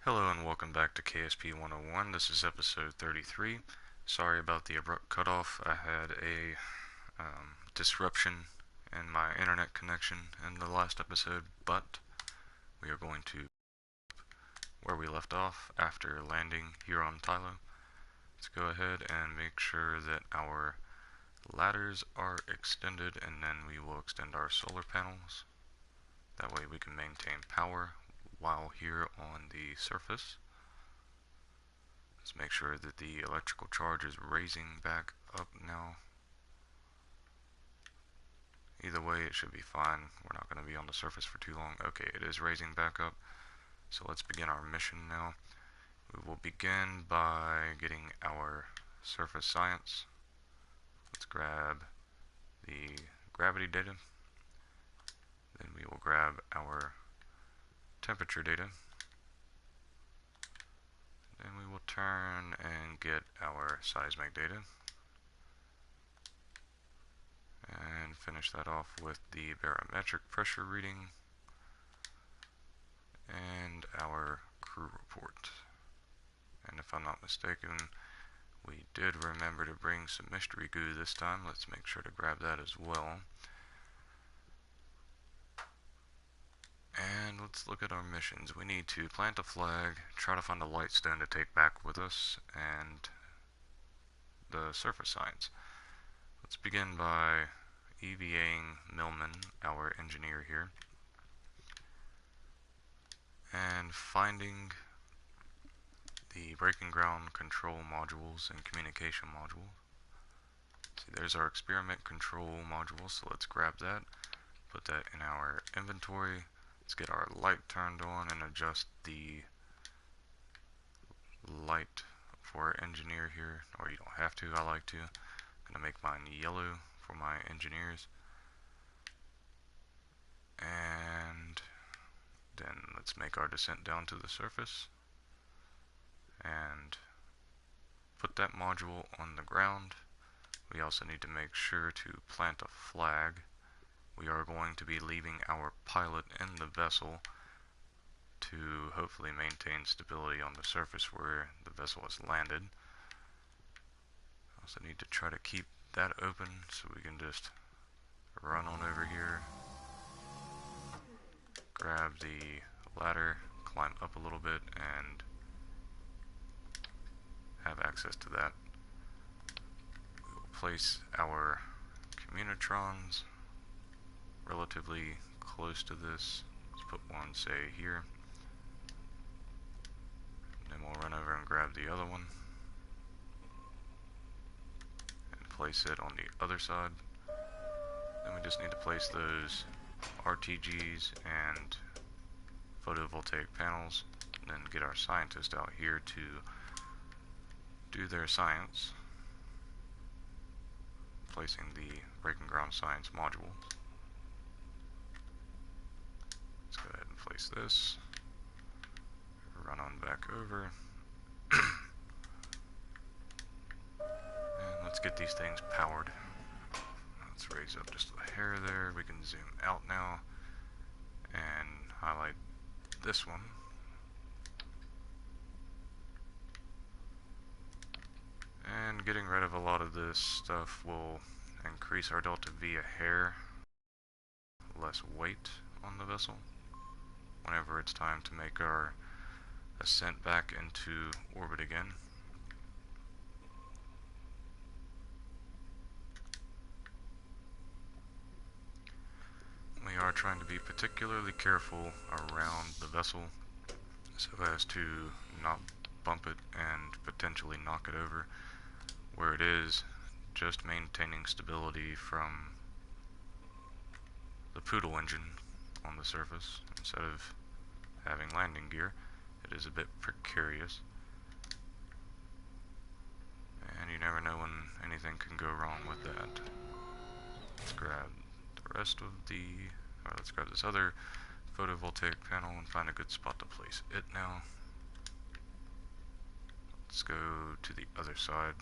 Hello and welcome back to KSP 101. This is episode 33. Sorry about the abrupt cutoff. I had a disruption in my internet connection in the last episode, but we are going to where we left off after landing here on Tylo. Let's go ahead and make sure that our ladders are extended, and then we will extend our solar panels. That way we can maintain power while here on the surface. Let's make sure that the electrical charge is raising back up now. Either way, it should be fine. We're not going to be on the surface for too long. Okay, it is raising back up. So let's begin our mission now. We will begin by getting our surface science. Let's grab the gravity data. Then we will grab our temperature data. Then we will turn and get our seismic data. And finish that off with the barometric pressure reading and our crew report. And if I'm not mistaken, we did remember to bring some mystery goo this time. Let's make sure to grab that as well. And let's look at our missions. We need to plant a flag, try to find a light stone to take back with us, and the surface science. Let's begin by EVAing Millman, our engineer here, and finding the breaking ground control modules and communication modules. See, there's our experiment control module, so let's grab that, put that in our inventory. Let's get our light turned on and adjust the light for our engineer here, or you don't have to, I like to. I'm gonna make mine yellow for my engineers. And then let's make our descent down to the surface and put that module on the ground. We also need to make sure to plant a flag. We are going to be leaving our pilot in the vessel to hopefully maintain stability on the surface where the vessel has landed. Also need to try to keep that open so we can just run on over here, grab the ladder, climb up a little bit, and have access to that. We will place our communitrons relatively close to this. Let's put one, say, here. Then we'll run over and grab the other one and place it on the other side. Then we just need to place those RTGs and photovoltaic panels, and then get our scientists out here to do their science, placing the breaking ground science modules. Let's go ahead and place this, run on back over, and let's get these things powered. Let's raise up just a hair there. We can zoom out now and highlight this one. And getting rid of a lot of this stuff will increase our delta V a hair, less weight on the vessel whenever it's time to make our ascent back into orbit again. We are trying to be particularly careful around the vessel so as to not bump it and potentially knock it over. Where it is, just maintaining stability from the poodle engine on the surface instead of having landing gear. It is a bit precarious, and you never know when anything can go wrong with that. Let's grab the rest of the, or let's grab this other photovoltaic panel and find a good spot to place it now. Let's go to the other side,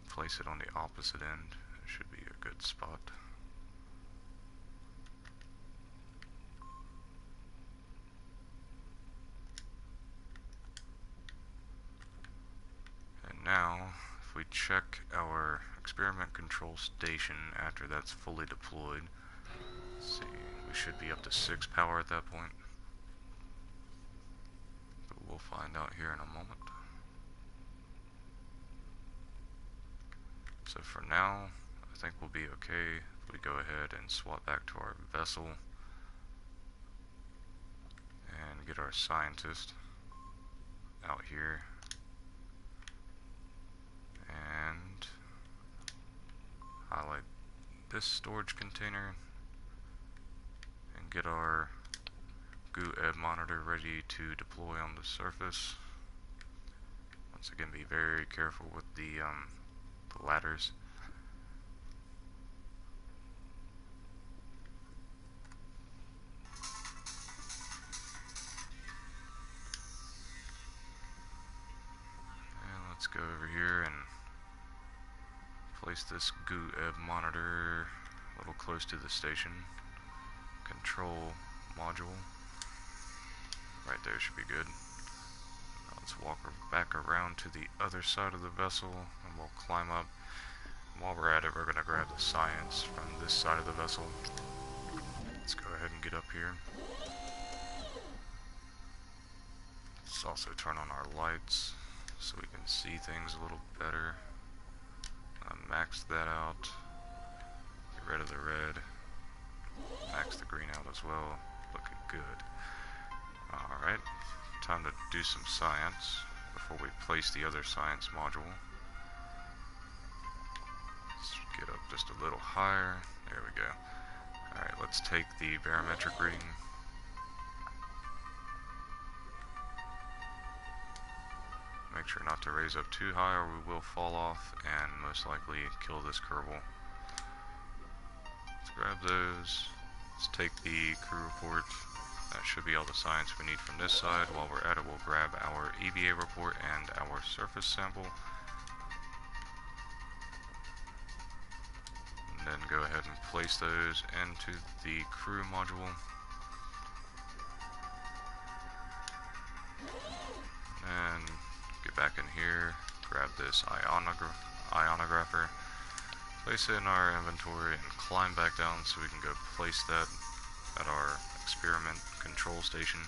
place it on the opposite end. It should be a good spot. our experiment control station after that's fully deployed. Let's see, we should be up to 6 power at that point, but we'll find out here in a moment. So for now, I think we'll be okay if we go ahead and swap back to our vessel and get our scientist out here and highlight this storage container and get our GUEB monitor ready to deploy on the surface. Once again, be very careful with the ladders. And let's go over here and place this GUEB monitor a little close to the station. Control module. Right there should be good. Now let's walk back around to the other side of the vessel and we'll climb up. While we're at it, we're going to grab the science from this side of the vessel. Let's go ahead and get up here. Let's also turn on our lights so we can see things a little better. Max that out. Get rid of the red. Max the green out as well. Looking good. Alright, time to do some science before we place the other science module. Let's get up just a little higher. There we go. Alright, let's take the barometric reading. Make sure not to raise up too high or we will fall off and most likely kill this Kerbal. Let's grab those. Let's take the crew report. That should be all the science we need from this side. While we're at it, we'll grab our EVA report and our surface sample. And then go ahead and place those into the crew module. And get back in here, grab this ionographer, place it in our inventory and climb back down so we can go place that at our experiment control station.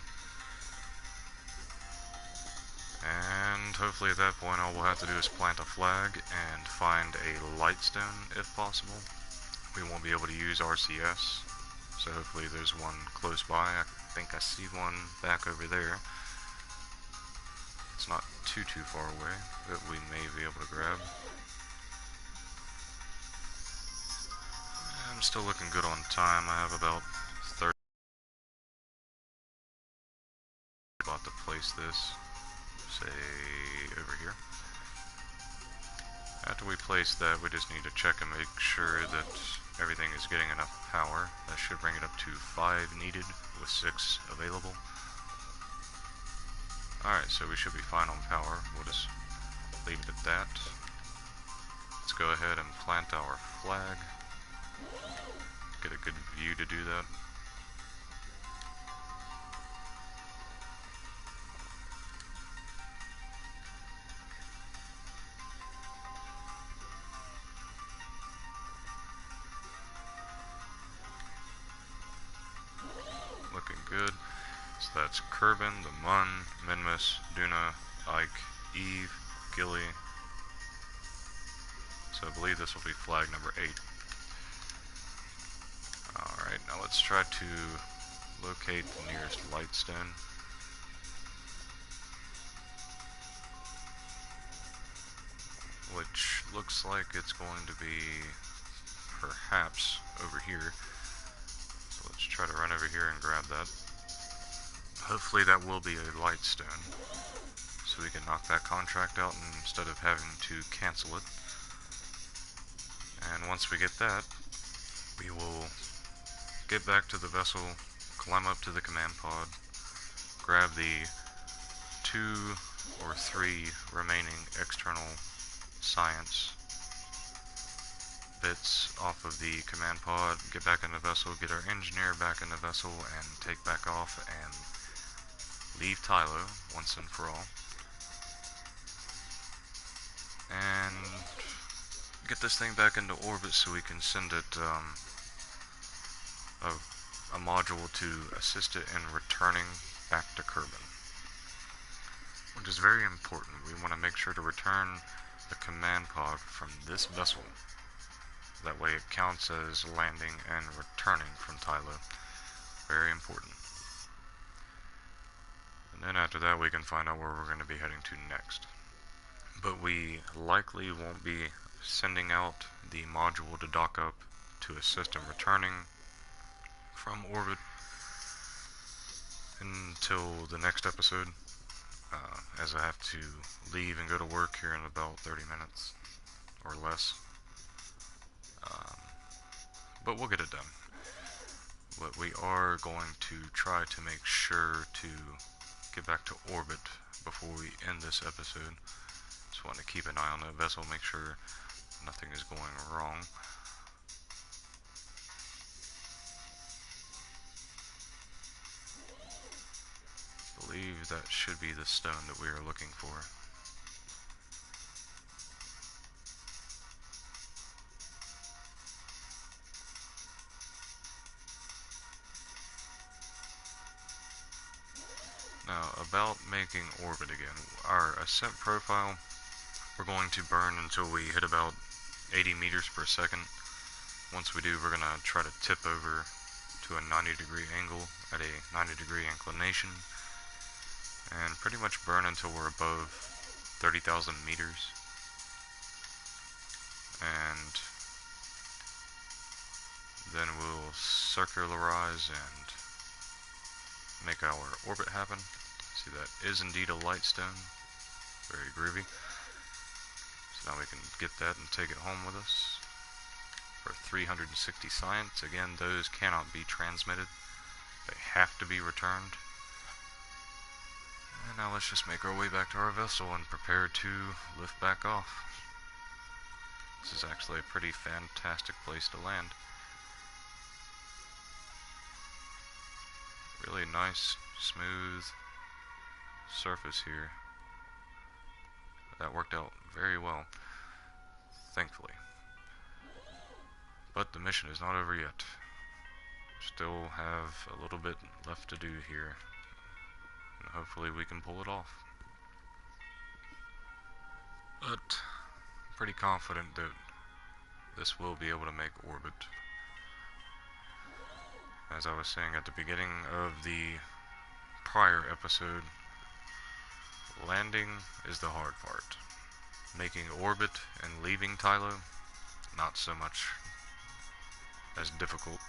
And hopefully at that point all we'll have to do is plant a flag and find a lightstone if possible. We won't be able to use RCS, so hopefully there's one close by. I think I see one back over there. It's not too far away that we may be able to grab. I'm still looking good on time. I have about 30. About to place this, say over here. After we place that, we just need to check and make sure that everything is getting enough power. That should bring it up to 5 needed with 6 available. Alright, so we should be fine on power. We'll just leave it at that. Let's go ahead and plant our flag. Get a good view to do that. Looking good. So that's Kerbin, the Mun, Minmus, Duna, Ike, Eve, Gilly. So I believe this will be flag number 8. Alright, now let's try to locate the nearest lightstone. Which looks like it's going to be perhaps over here. So let's try to run over here and grab that. Hopefully that will be a lightstone, so we can knock that contract out instead of having to cancel it. And once we get that, we will get back to the vessel, climb up to the command pod, grab the 2 or 3 remaining external science bits off of the command pod, get back in the vessel, get our engineer back in the vessel, and take back off and leave Tylo once and for all. And get this thing back into orbit so we can send it a module to assist it in returning back to Kerbin, which is very important. We want to make sure to return the command pod from this vessel. That way it counts as landing and returning from Tylo. Very important. And then after that we can find out where we're going to be heading to next. But we likely won't be sending out the module to dock up to assist in returning from orbit until the next episode, as I have to leave and go to work here in about 30 minutes or less. But we'll get it done. But we are going to try to make sure to get back to orbit before we end this episode. Just want to keep an eye on that vessel, make sure nothing is going wrong. I believe that should be the stone that we are looking for. Now, about making orbit again, our ascent profile, we're going to burn until we hit about 80 meters per second. Once we do, we're going to try to tip over to a 90-degree angle at a 90-degree inclination, and pretty much burn until we're above 30,000 meters. And then we'll circularize and make our orbit happen. See, that is indeed a light stone. Very groovy. So now we can get that and take it home with us. For 360 science. Again, those cannot be transmitted. They have to be returned. And now let's just make our way back to our vessel and prepare to lift back off. This is actually a pretty fantastic place to land. Really nice, smooth surface here. That worked out very well, thankfully. But the mission is not over yet. Still have a little bit left to do here, and hopefully we can pull it off. But pretty confident that this will be able to make orbit. As I was saying at the beginning of the prior episode, landing is the hard part. Making orbit and leaving Tylo, not so much as difficult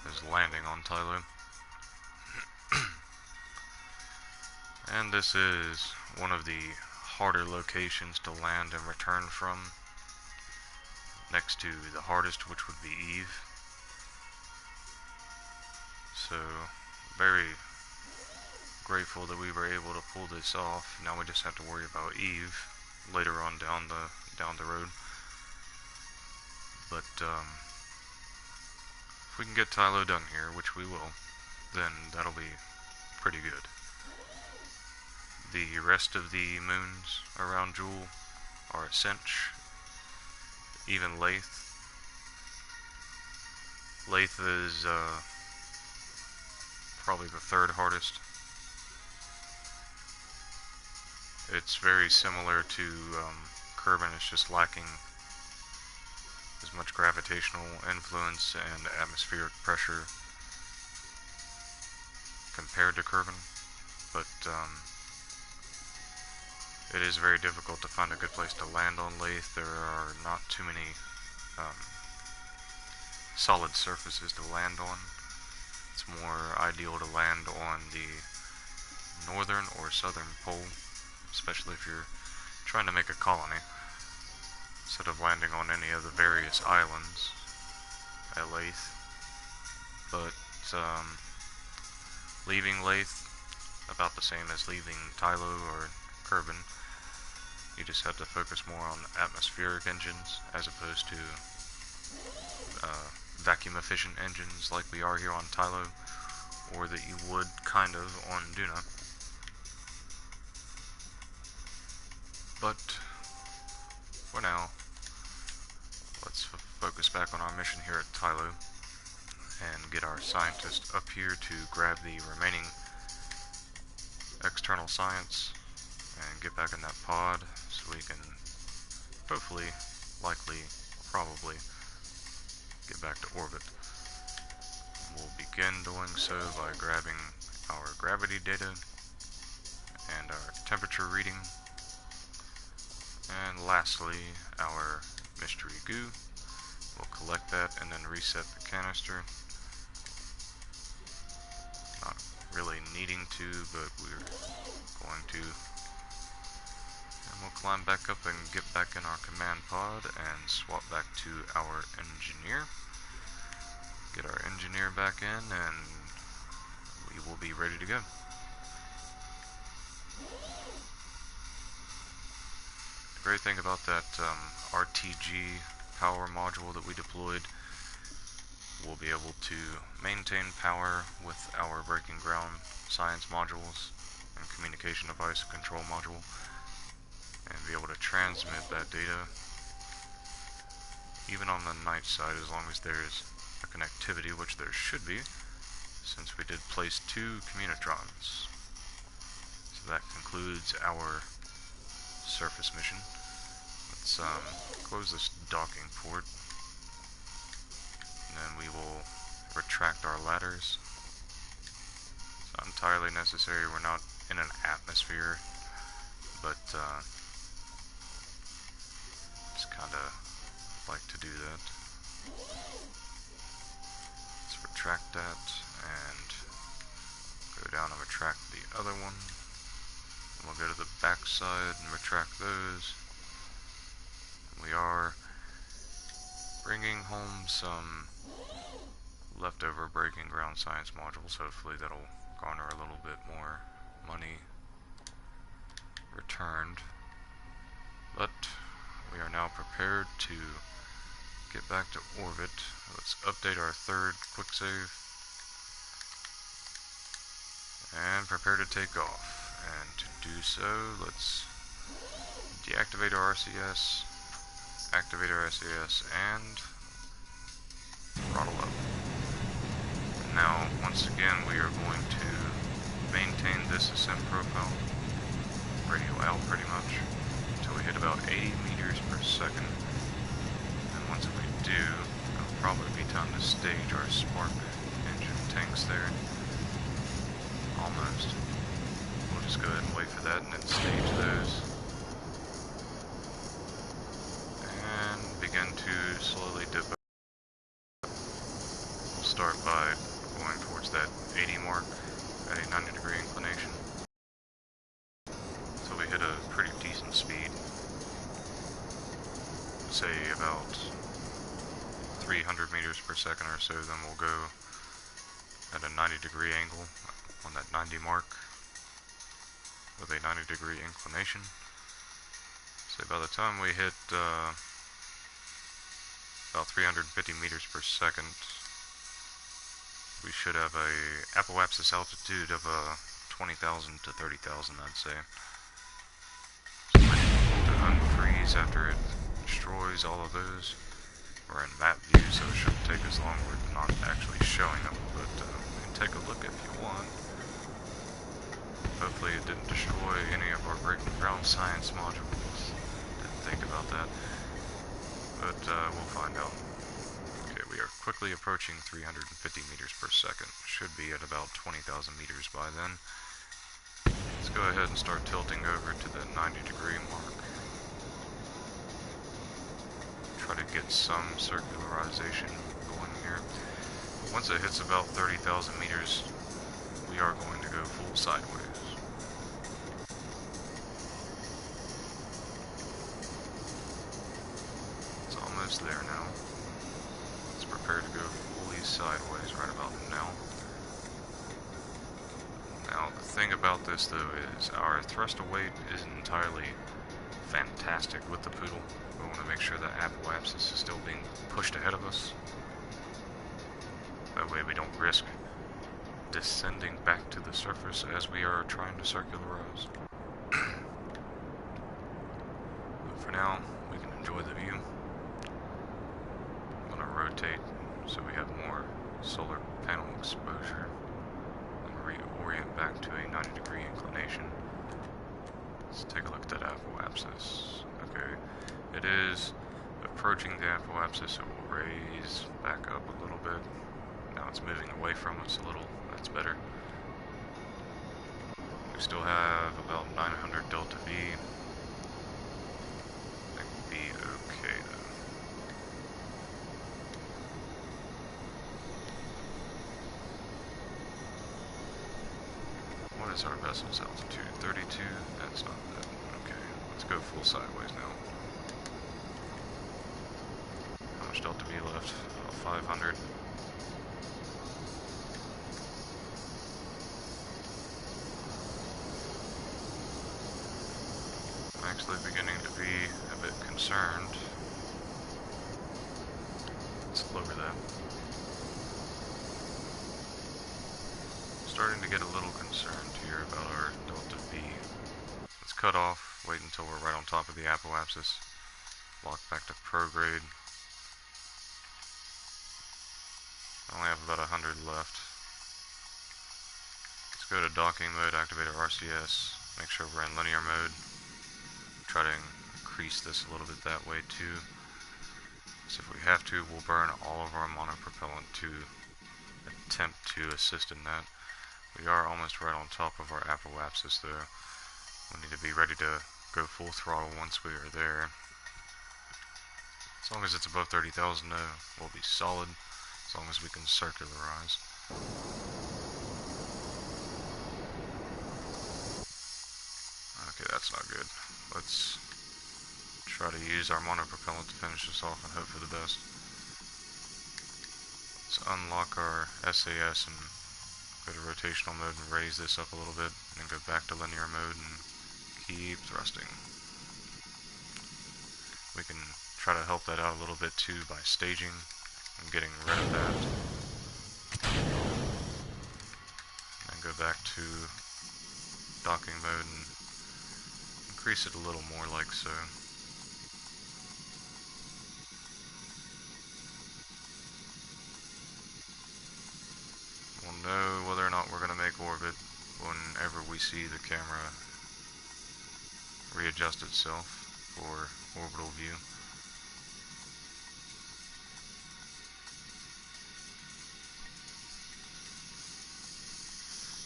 as landing on Tylo. And this is one of the harder locations to land and return from, next to the hardest, which would be Eve. So, very grateful that we were able to pull this off. Now we just have to worry about Eve later on down the road. But if we can get Tylo done here, which we will, then that'll be pretty good. The rest of the moons around Jewel are at Cinch, even Lathe. Lathe is probably the third hardest. It's very similar to Kerbin, it's just lacking as much gravitational influence and atmospheric pressure compared to Kerbin, but it is very difficult to find a good place to land on Lathe. There are not too many solid surfaces to land on. It's more ideal to land on the northern or southern pole, especially if you're trying to make a colony, instead of landing on any of the various islands at Lathe. But leaving Lathe, about the same as leaving Tylo or Kerbin. You just have to focus more on atmospheric engines as opposed to vacuum efficient engines like we are here on Tylo, or that you would kind of on Duna. But for now, back on our mission here at Tylo and get our scientist up here to grab the remaining external science and get back in that pod so we can hopefully, likely, probably get back to orbit. We'll begin doing so by grabbing our gravity data and our temperature reading, and lastly our mystery goo. We'll collect that and then reset the canister. Not really needing to, but we're going to. And we'll climb back up and get back in our command pod and swap back to our engineer. Get our engineer back in and we will be ready to go. The great thing about that RTG power module that we deployed, we'll be able to maintain power with our breaking ground science modules and communication device control module, and be able to transmit that data even on the night side as long as there's a connectivity, which there should be, since we did place 2 communitrons. So that concludes our surface mission. Let's close this docking port, and then we will retract our ladders. It's not entirely necessary, we're not in an atmosphere, but just kinda like to do that. Let's retract that and go down and retract the other one. And we'll go to the back side and retract those. We are bringing home some leftover breaking ground science modules. Hopefully that'll garner a little bit more money returned. But we are now prepared to get back to orbit. Let's update our 3rd quick save and prepare to take off. And to do so, let's deactivate our RCS, activate our SAS, and throttle up. Now, once again, we are going to maintain this ascent profile, radio out pretty much, until we hit about 80 meters per second. And once we do, it'll probably be time to stage our spark engine tanks there. Almost. We'll just go ahead and wait for that and then stage those. And begin to slowly dip up. We'll start by going towards that 80 mark at a 90-degree inclination. So we hit a pretty decent speed. Say about 300 meters per second or so, then we'll go at a 90-degree angle on that 90 mark with a 90-degree inclination. So by the time we hit about 350 meters per second, we should have a apoapsis altitude of 20,000 to 30,000, I'd say. So to unfreeze after it destroys all of those. We're in map view, so it shouldn't take as long. We're not actually showing them, but you can take a look if you want. Hopefully it didn't destroy any of our breaking ground science modules. Didn't think about that, but we'll find out. Okay, we are quickly approaching 350 meters per second. Should be at about 20,000 meters by then. Let's go ahead and start tilting over to the 90-degree mark. Try to get some circularization going here. But once it hits about 30,000 meters, we are going to go full sideways. It's almost there now. Let's prepare to go fully sideways right about now. Now, the thing about this though is our thrust to weight isn't entirely fantastic with the Poodle. We want to make sure that apoapsis is still being pushed ahead of us. That way we don't risk descending back to the surface as we are trying to circularize. But for now, we can enjoy the view. I'm going to rotate so we have more solar panel exposure and reorient back to a 90-degree inclination. Let's take a look at that apoapsis. Okay, it is approaching the apoapsis, so it will raise back up a little bit. Now it's moving away from us a little, that's better. We still have about 900 delta V. That could be okay though. What is our vessel's altitude? 32? That's not bad. Okay, let's go full sideways now. How much delta V left? About 500. I'm actually beginning to be a bit concerned. Let's lower that. Starting to get a little concerned here about our delta V. Let's cut off, wait until we're right on top of the apoapsis. Lock back to prograde. I only have about 100 left. Let's go to docking mode, activate our RCS, make sure we're in linear mode. Try to increase this a little bit that way too. So if we have to, we'll burn all of our monopropellant to attempt to assist in that. We are almost right on top of our apoapsis though. We need to be ready to go full throttle once we are there. As long as it's above 30,000 though, we'll be solid. As long as we can circularize. Okay, that's not good. Let's try to use our monopropellant to finish this off and hope for the best. Let's unlock our SAS and go to rotational mode and raise this up a little bit, and then go back to linear mode and keep thrusting. We can try to help that out a little bit too by staging and getting rid of that. And go back to docking mode and increase it a little more like so. We'll know whether or not we're going to make orbit whenever we see the camera readjust itself for orbital view.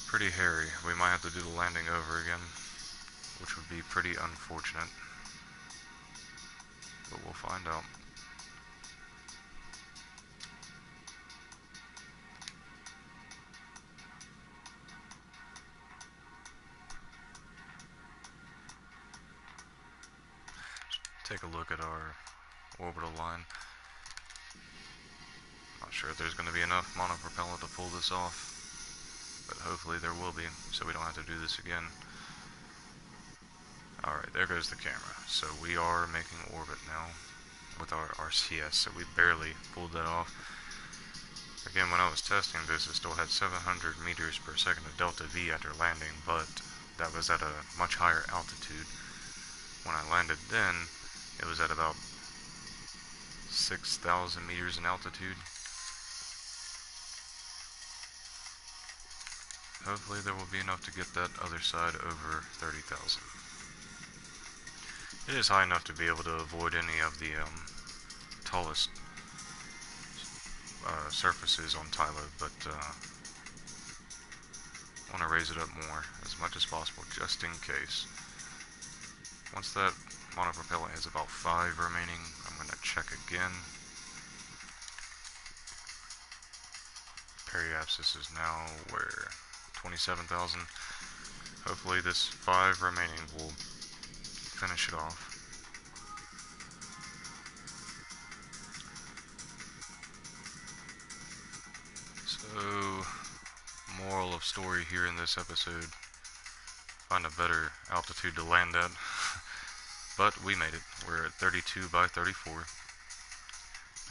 Pretty hairy. We might have to do the landing over again, which would be pretty unfortunate, but we'll find out. Take a look at our orbital line. Not sure if there's going to be enough monopropellant to pull this off, but hopefully there will be, so we don't have to do this again. Alright, there goes the camera. So we are making orbit now with our RCS, so we barely pulled that off. Again, when I was testing this, it still had 700 meters per second of delta V after landing, but that was at a much higher altitude. When I landed then, it was at about 6,000 meters in altitude. Hopefully there will be enough to get that other side over 30,000. It is high enough to be able to avoid any of the tallest surfaces on Tylo, but I want to raise it up more as much as possible just in case. Once that monopropellant has about 5 remaining, I'm going to check again. Periapsis is now where? 27,000. Hopefully this 5 remaining will finish it off. So, moral of story here in this episode, find a better altitude to land at. But we made it. We're at 32 by 34.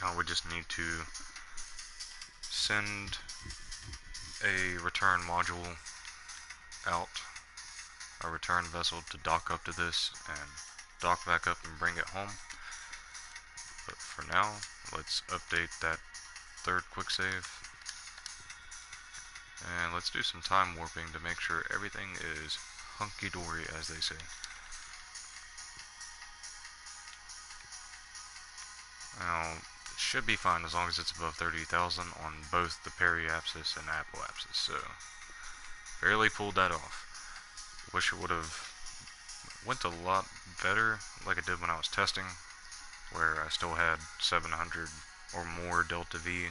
Now we just need to send a return module out, a return vessel to dock up to this and dock back up and bring it home. But for now, let's update that third quick save. And let's do some time warping to make sure everything is hunky-dory, as they say. Now, it should be fine as long as it's above 30,000 on both the periapsis and apoapsis, so barely pulled that off. Wish it would have went a lot better like it did when I was testing, where I still had 700 or more delta V,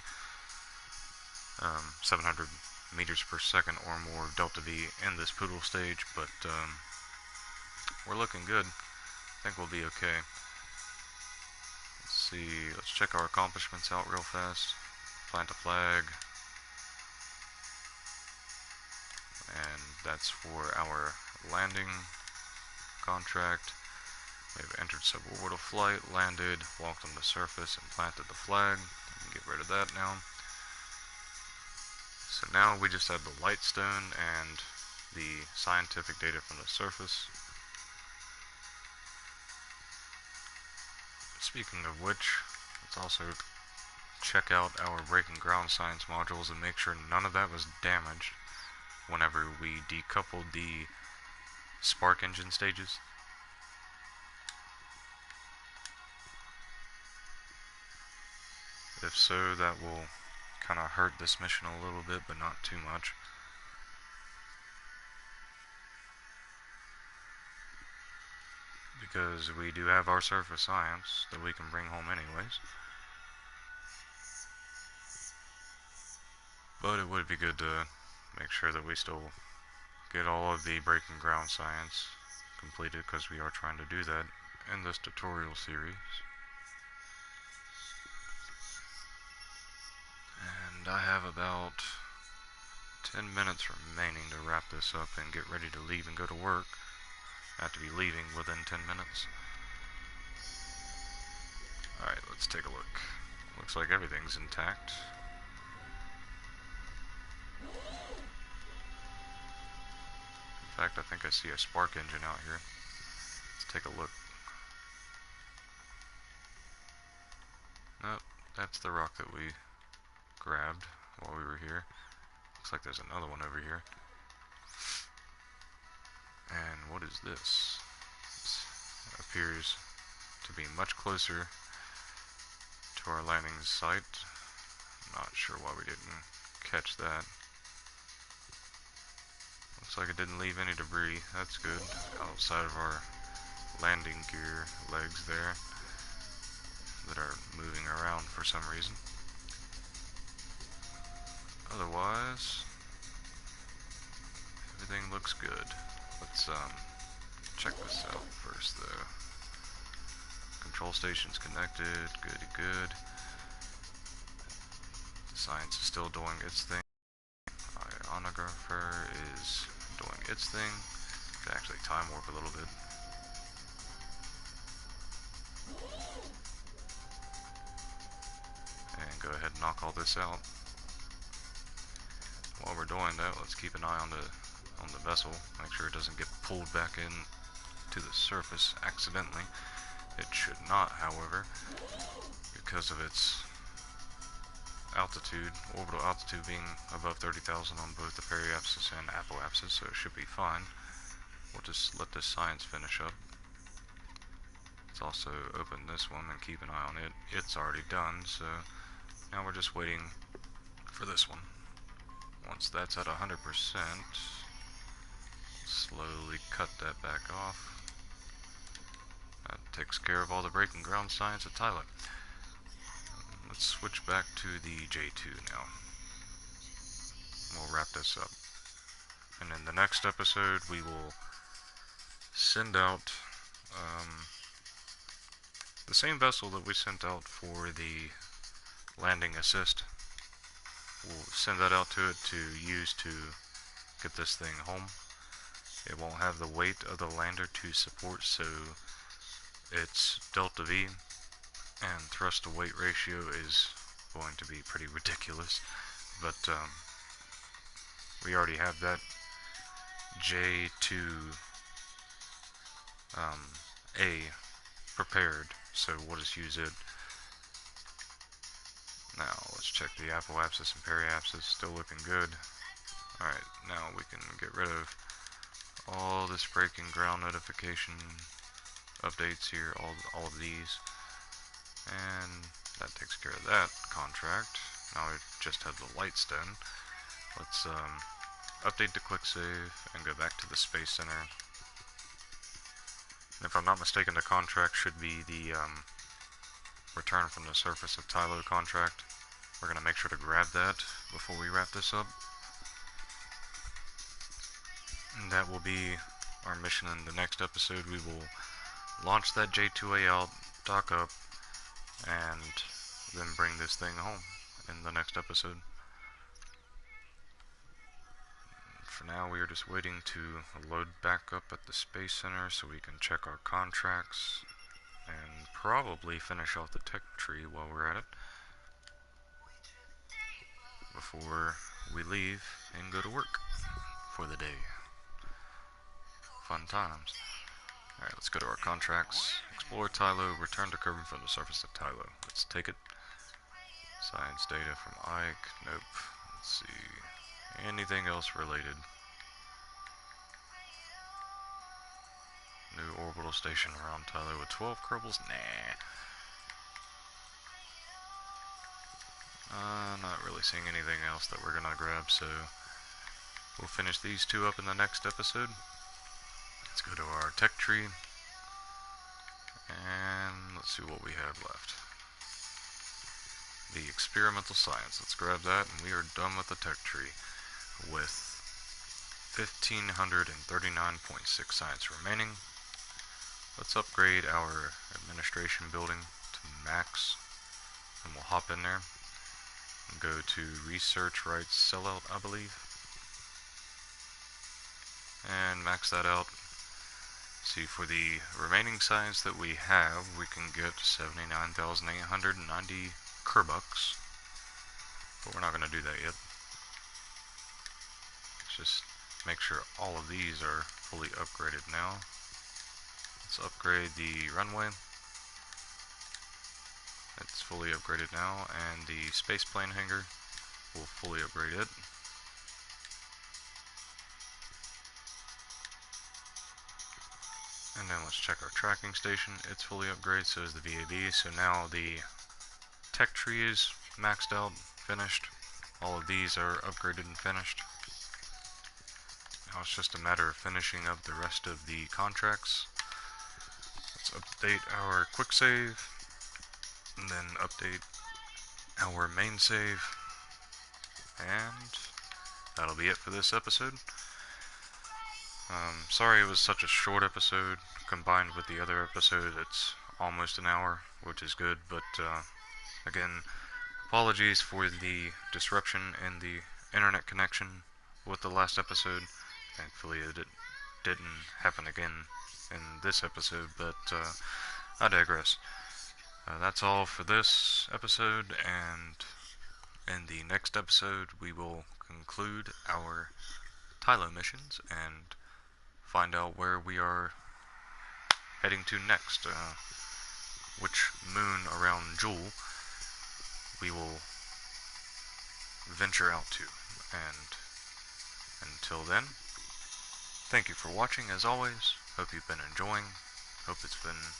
700 meters per second or more delta V in this poodle stage, but we're looking good. I think we'll be okay. Let's see, let's check our accomplishments out real fast. Plant a flag, and that's for our landing contract. We've entered suborbital flight, landed, walked on the surface, and planted the flag. We can get rid of that now. So now we just have the light stone and the scientific data from the surface. Speaking of which, let's also check out our breaking ground science modules and make sure none of that was damaged whenever we decoupled the spark engine stages. If so, that will kind of hurt this mission a little bit, but not too much. Because we do have our surface science that we can bring home anyways. But it would be good to make sure that we still get all of the breaking ground science completed, because we are trying to do that in this tutorial series. And I have about 10 minutes remaining to wrap this up and get ready to leave and go to work. I have to be leaving within 10 minutes. Alright, let's take a look. Looks like everything's intact. In fact, I think I see a spark engine out here. Let's take a look. Nope, that's the rock that we grabbed while we were here. Looks like there's another one over here. And what is this? This appears to be much closer to our landing site. Not sure why we didn't catch that. Looks like it didn't leave any debris. That's good. Outside of our landing gear legs there that are moving around for some reason. Otherwise, everything looks good. Let's check this out first though. Control station's connected, goody good. Science is still doing its thing. Ionographer is doing its thing. Could actually time warp a little bit. And go ahead and knock all this out. While we're doing that, let's keep an eye on the vessel. Make sure it doesn't get pulled back in to the surface accidentally. It should not, however, because of its altitude, orbital altitude being above 30,000 on both the periapsis and apoapsis, so it should be fine. We'll just let this science finish up. Let's also open this one and keep an eye on it. It's already done, so now we're just waiting for this one. Once that's at 100%, slowly cut that back off. That takes care of all the breaking ground science at Tylo. Let's switch back to the J2 now. We'll wrap this up. And in the next episode, we will send out the same vessel that we sent out for the landing assist. We'll send that out to it to use to get this thing home. It won't have the weight of the lander to support, so its delta V and thrust to weight ratio is going to be pretty ridiculous. But we already have that J2 A prepared, so we'll just use it. Now let's Let's check the apoapsis and periapsis, still looking good. Alright, now we can get rid of all this breaking ground notification updates here, all of these. And that takes care of that contract. Now we just have the lights done. Let's update the quick save and go back to the Space Center. And if I'm not mistaken, the contract should be the return from the surface of Tylo contract. We're going to make sure to grab that before we wrap this up. And that will be our mission in the next episode. We will launch that J2A out, dock up, and then bring this thing home in the next episode. For now, we are just waiting to load back up at the Space Center so we can check our contracts and probably finish off the tech tree while we're at it before we leave and go to work for the day. Fun times. Alright, let's go to our contracts. Explore Tylo, return to Kerbin from the surface of Tylo. Let's take it. Science data from Ike. Nope. Let's see. Anything else related? New orbital station around Tylo with 12 Kerbals? Nah. Not really seeing anything else that we're gonna grab, so we'll finish these two up in the next episode. Let's go to our tech tree, and let's see what we have left. The experimental science. Let's grab that, and we are done with the tech tree with 1,539.6 science remaining. Let's upgrade our administration building to max, and we'll hop in there and go to research rights sellout, I believe, and max that out. See, for the remaining science that we have, we can get 79,890 Kerbucks, but we're not going to do that yet. Let's just make sure all of these are fully upgraded now. Let's upgrade the runway. It's fully upgraded now, and the space plane hangar will fully upgrade it. And then let's check our tracking station. It's fully upgraded, so is the VAB. So now the tech tree is maxed out, finished. All of these are upgraded and finished. Now it's just a matter of finishing up the rest of the contracts. Let's update our quick save, and then update our main save, and that'll be it for this episode. Sorry it was such a short episode. Combined with the other episode, it's almost an hour, which is good, but again, apologies for the disruption in the internet connection with the last episode. Thankfully it didn't happen again in this episode, but I digress. That's all for this episode, and in the next episode we will conclude our Tylo missions and find out where we are heading to next, which moon around Jewel we will venture out to. And until then, thank you for watching as always. Hope you've been enjoying. Hope it's been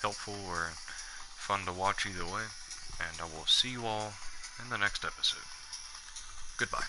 helpful or fun to watch either way. And I will see you all in the next episode. Goodbye.